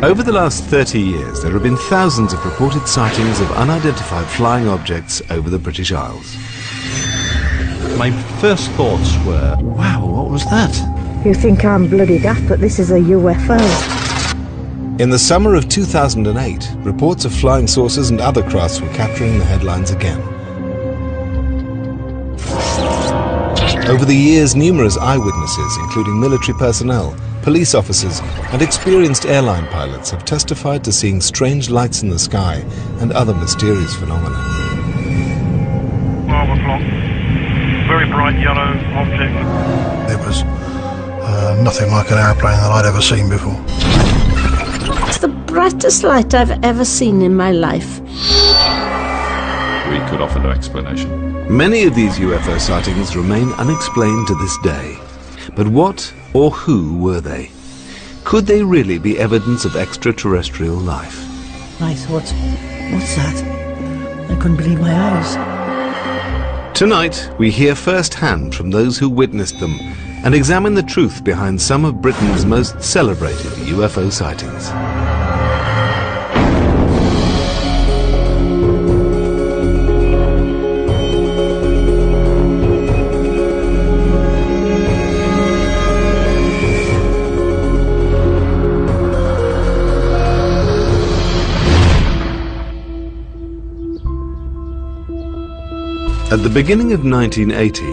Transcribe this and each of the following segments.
Over the last 30 years, there have been thousands of reported sightings of unidentified flying objects over the British Isles. My first thoughts were, wow, what was that? You think I'm bloody daft, but this is a UFO. In the summer of 2008, reports of flying saucers and other crafts were capturing the headlines again. Over the years, numerous eyewitnesses, including military personnel, police officers and experienced airline pilots, have testified to seeing strange lights in the sky and other mysterious phenomena. Marble clock, very bright yellow object. It was nothing like an airplane that I'd ever seen before. It's the brightest light I've ever seen in my life. We could offer no explanation. Many of these UFO sightings remain unexplained to this day. But what or who were they? Could they really be evidence of extraterrestrial life? I thought, what's that? I couldn't believe my eyes. Tonight, we hear firsthand from those who witnessed them and examine the truth behind some of Britain's most celebrated UFO sightings. At the beginning of 1980,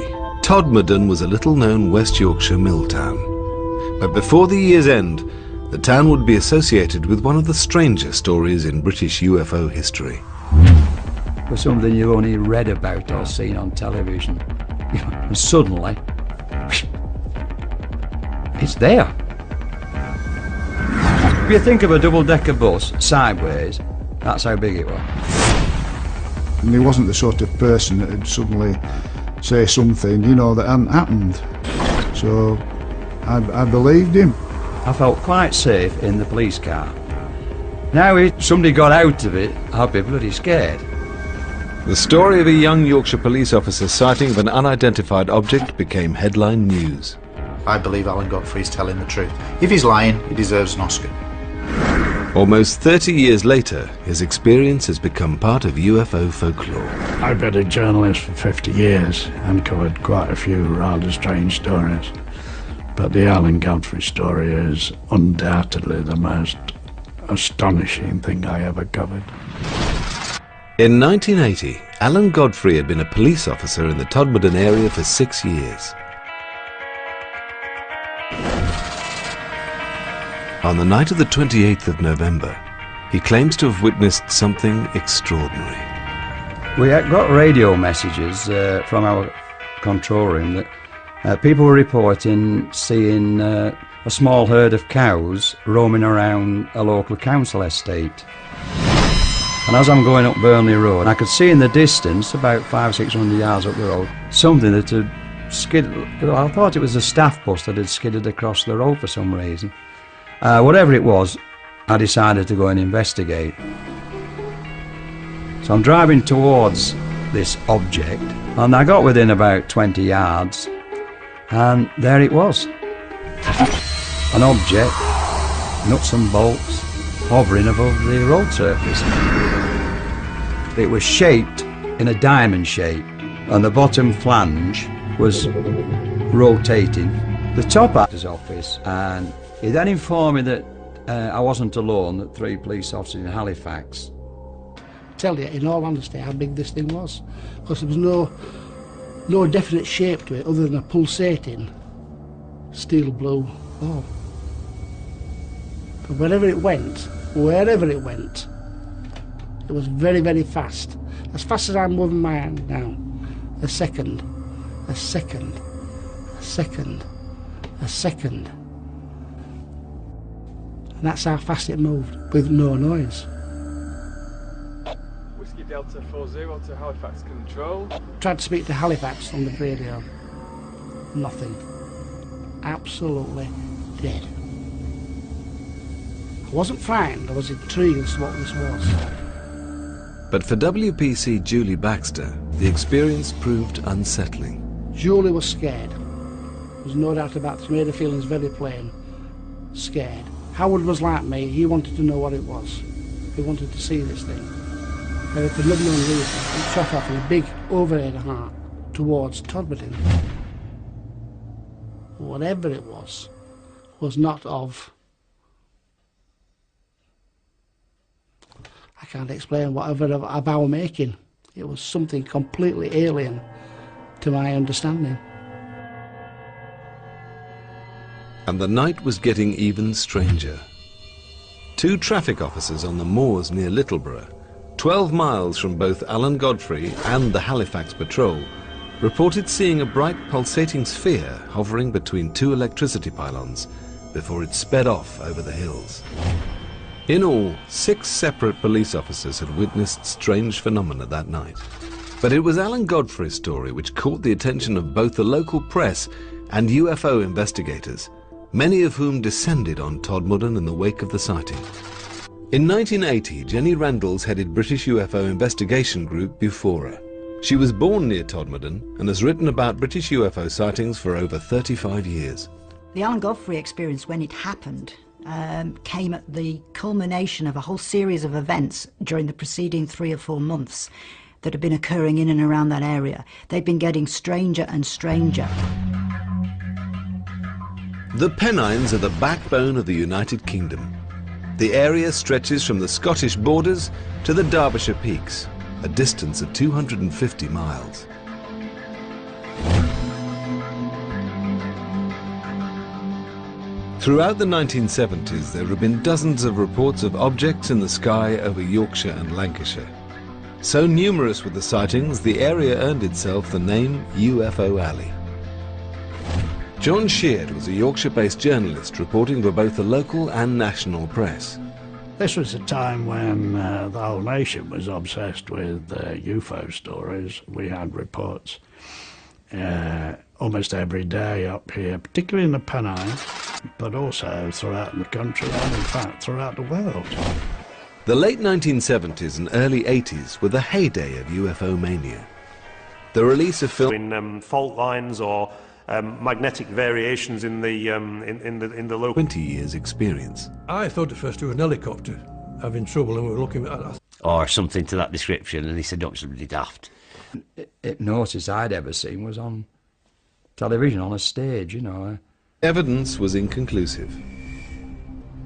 Todmorden was a little-known West Yorkshire mill town. But before the year's end, the town would be associated with one of the stranger stories in British UFO history. For something you only read about or seen on television, and suddenly, it's there. If you think of a double-decker bus sideways, that's how big it was. And he wasn't the sort of person that would suddenly say something, you know, that hadn't happened. So I believed him. I felt quite safe in the police car. Now if somebody got out of it, I'd be bloody scared. The story of a young Yorkshire police officer's sighting of an unidentified object became headline news. I believe Alan Godfrey's telling the truth. If he's lying, he deserves an Oscar. Almost 30 years later, his experience has become part of UFO folklore. I've been a journalist for 50 years and covered quite a few rather strange stories. But the Alan Godfrey story is undoubtedly the most astonishing thing I ever covered. In 1980, Alan Godfrey had been a police officer in the Todmorden area for 6 years. On the night of the 28th of November, he claims to have witnessed something extraordinary. We had got radio messages from our control room that people were reporting seeing a small herd of cows roaming around a local council estate. And as I'm going up Burnley Road, I could see in the distance, about 500-600 yards up the road, something that had skidded. I thought it was a staff bus that had skidded across the road for some reason. Whatever it was, I decided to go and investigate. So I'm driving towards this object, and I got within about 20 yards, and there it was. An object, nuts and bolts, hovering above the road surface. It was shaped in a diamond shape, and the bottom flange was rotating. The top actor's office, and he then informed me that I wasn't alone, that 3 police officers in Halifax. Tell you, in all honesty, how big this thing was, because there was no definite shape to it other than a pulsating steel blue ball. But wherever it went, it was very, very fast. As fast as I'm moving my hand now. A second, a second, a second, a second. And that's how fast it moved, with no noise. Whiskey Delta 40 to Halifax Control. Tried to speak to Halifax on the radio. Nothing. Absolutely dead. I wasn't frightened, I was intrigued as to what this was. But for WPC Julie Baxter, the experience proved unsettling. Julie was scared. There's no doubt about it. She made her feelings very plain. Scared. Howard was like me, he wanted to know what it was. He wanted to see this thing. And for no known reason, it shot off in a big overhead arc towards Todmorden. Whatever it was not of... I can't explain whatever of our making. It was something completely alien to my understanding. And the night was getting even stranger. 2 traffic officers on the moors near Littleborough, 12 miles from both Alan Godfrey and the Halifax patrol, reported seeing a bright pulsating sphere hovering between 2 electricity pylons before it sped off over the hills. In all, 6 separate police officers had witnessed strange phenomena that night. But it was Alan Godfrey's story which caught the attention of both the local press and UFO investigators, many of whom descended on Todmorden in the wake of the sighting. In 1980, Jenny Randalls headed British UFO investigation group Bufora. She was born near Todmorden and has written about British UFO sightings for over 35 years. The Alan Godfrey experience, when it happened, came at the culmination of a whole series of events during the preceding 3 or 4 months that had been occurring in and around that area. They'd been getting stranger and stranger. The Pennines are the backbone of the United Kingdom. The area stretches from the Scottish borders to the Derbyshire peaks, a distance of 250 miles. Throughout the 1970s, there have been dozens of reports of objects in the sky over Yorkshire and Lancashire. So numerous were the sightings, the area earned itself the name UFO Alley. John Sheard was a Yorkshire-based journalist reporting for both the local and national press. This was a time when the whole nation was obsessed with UFO stories. We had reports almost every day up here, particularly in the Pennines, but also throughout the country and in fact throughout the world. The late 1970s and early 80s were the heyday of UFO mania. The release of film in fault lines or magnetic variations in the local 20 years experience. I thought at first it was an helicopter having trouble, and we were looking at that. Or something to that description, and he said, "Don't somebody daft." Hypnosis I'd ever seen was on television, on a stage, you know. Evidence was inconclusive.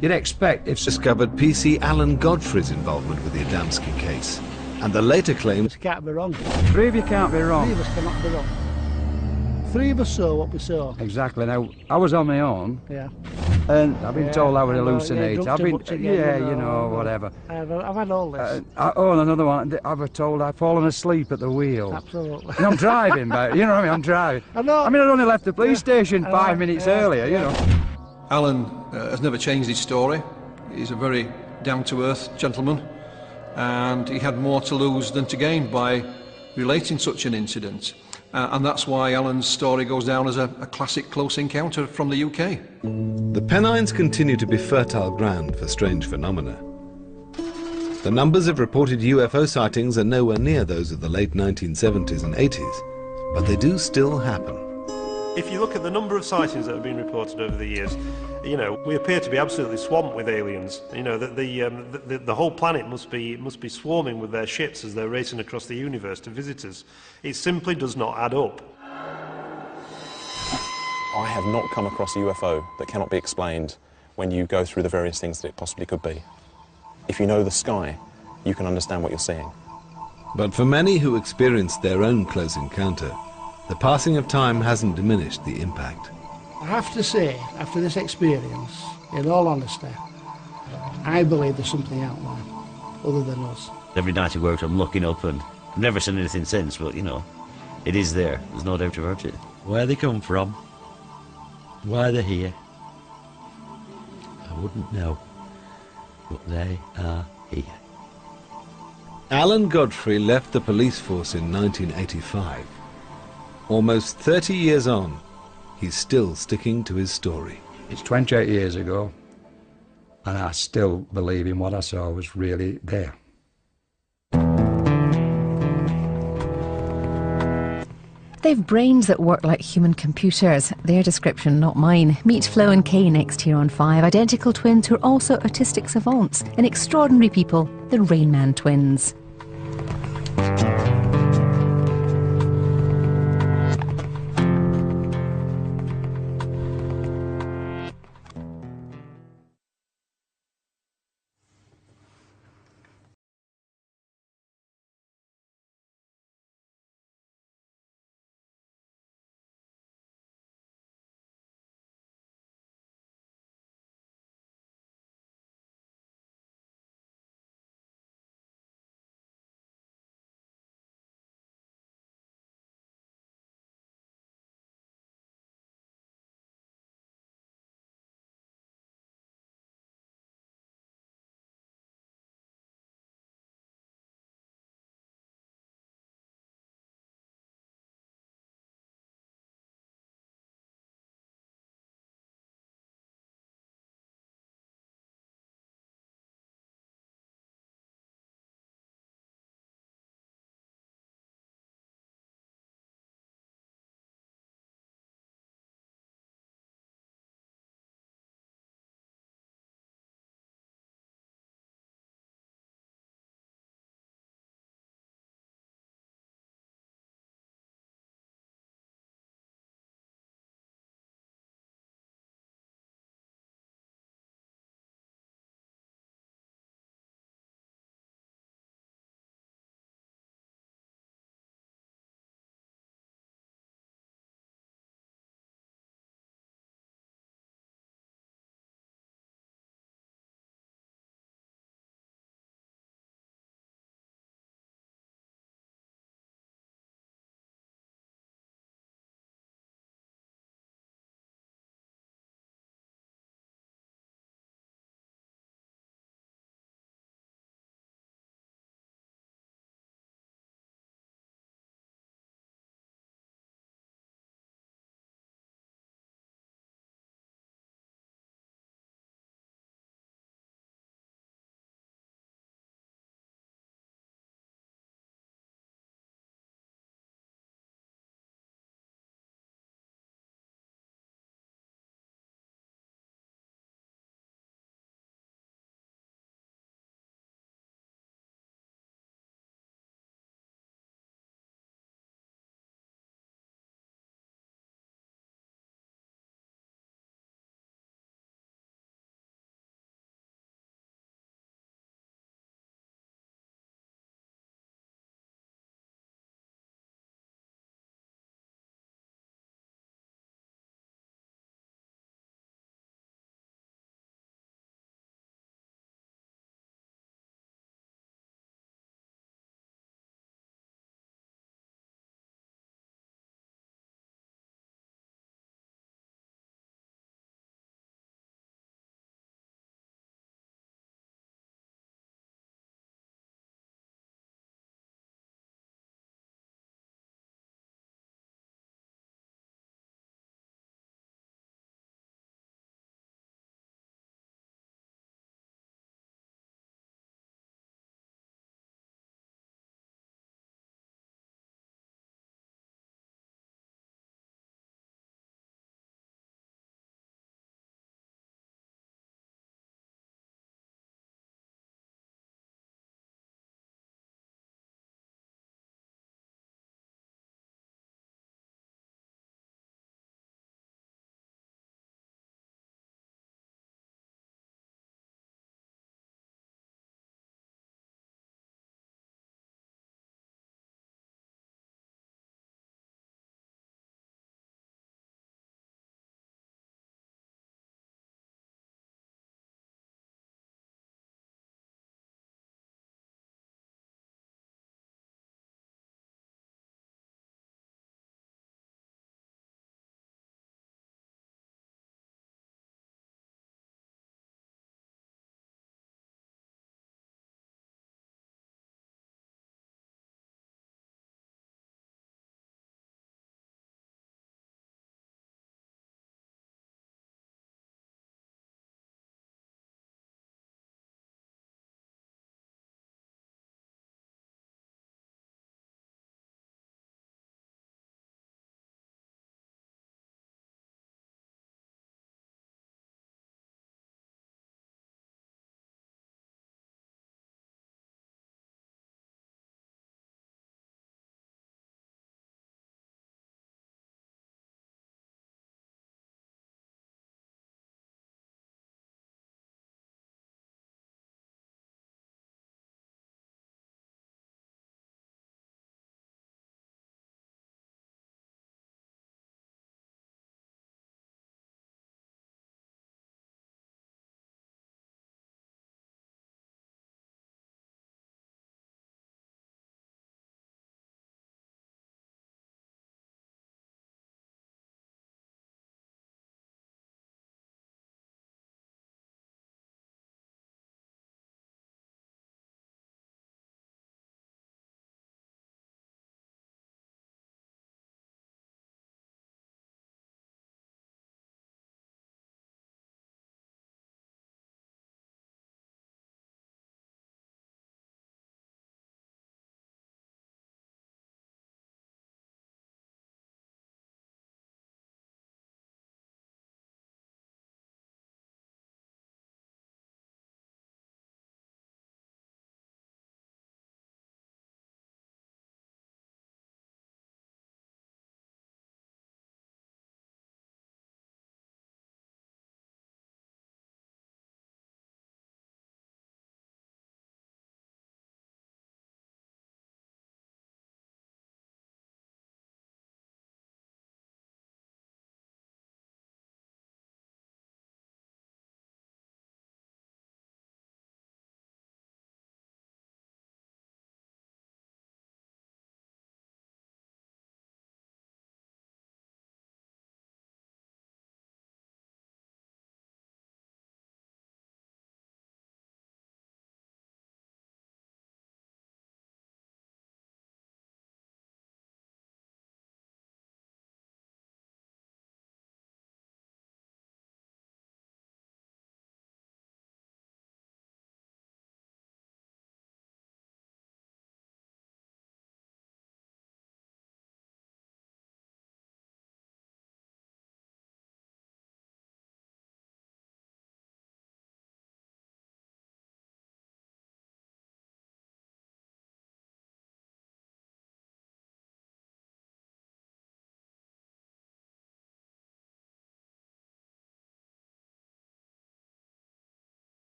You'd expect if discovered PC Alan Godfrey's involvement with the Adamski case, and the later claims can't be wrong. 3 of you can't be wrong. 3 of us cannot be wrong. 3 of us saw what we saw. Exactly. Now, I was on my own. Yeah. And I've been told I was yeah, hallucinating. I've been, you know, whatever. I've had all this. And another one. I was told I've fallen asleep at the wheel. Absolutely. And I'm driving, but you know what I mean. I'm driving. I know. I mean, I'd only left the police station 5 minutes earlier. You know. Alan has never changed his story. He's a very down-to-earth gentleman, and he had more to lose than to gain by relating such an incident. And that's why Alan's story goes down as a classic close encounter from the UK. The Pennines continue to be fertile ground for strange phenomena. The numbers of reported UFO sightings are nowhere near those of the late 1970s and 80s, but they do still happen. If you look at the number of sightings that have been reported over the years, you know, we appear to be absolutely swamped with aliens. You know, that the whole planet must be swarming with their ships as they're racing across the universe to visit us. It simply does not add up. I have not come across a UFO that cannot be explained when you go through the various things that it possibly could be. If you know the sky, you can understand what you're seeing. But for many who experienced their own close encounter, the passing of time hasn't diminished the impact. I have to say, after this experience, in all honesty, I believe there's something out there other than us. Every night I work, I'm looking up, and I've never seen anything since, but, you know, it is there. There's no doubt about it. Where they come from, why they're here, I wouldn't know, but they are here. Alan Godfrey left the police force in 1985. Almost 30 years on, he's still sticking to his story. It's 28 years ago, and I still believe in what I saw was really there. They've brains that work like human computers. Their description, not mine. Meet Flo and Kay next here on 5, identical twins who are also artistic savants and extraordinary people, the Rain Man twins.